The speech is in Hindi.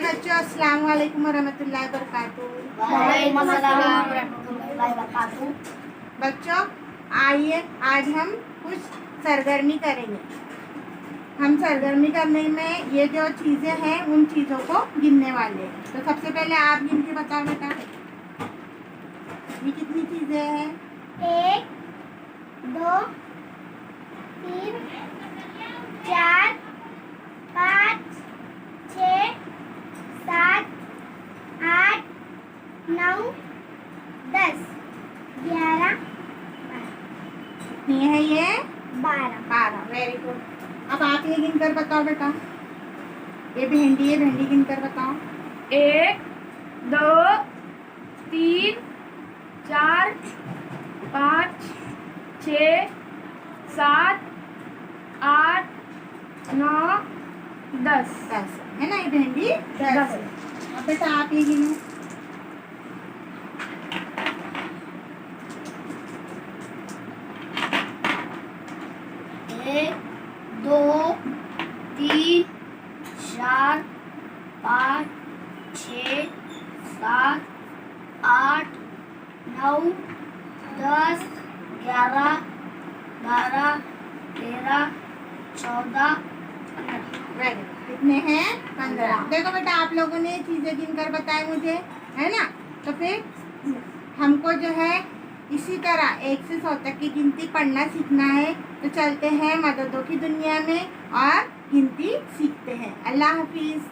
बच्चों, अस्सलाम वालेकुम वरहमतुल्लाहि वबरकातुहू। वालेकुम अस्सलाम वरहमतुल्लाहि वबरकातुहू। बच्चों, आइए आज हम कुछ सरगर्मी करेंगे। हम सरगर्मी करने में ये जो चीज़ें हैं उन चीज़ों को गिनने वाले हैं। तो सबसे पहले आप गिन के बताओ बेटा, ये कितनी चीज़ें हैं? 1 2 3 4 5 6 7 8 9 10 11 कितनी है ये? 12। Very good. अब आप ये गिन कर बताओ बेटा, ये भिंडी है, भिंडी गिन कर बताओ। 1 2 3 4 5 6 7 8 9 10 10 है ना, ये भिंडी 10 है। अब बेटा आप ये गिनो। 1 2 3 4 5 6 7 8 9 10 11 12 13 14 वेरी गुड। कितने हैं? 15। देखो बेटा, आप लोगों ने चीज़ें गिन कर बताए मुझे, है ना। तो फिर हमको जो है इसी तरह 1 से 100 तक की गिनती पढ़ना सीखना है। तो चलते हैं मददों की दुनिया में और गिनती सीखते हैं। अल्लाह हाफिज़।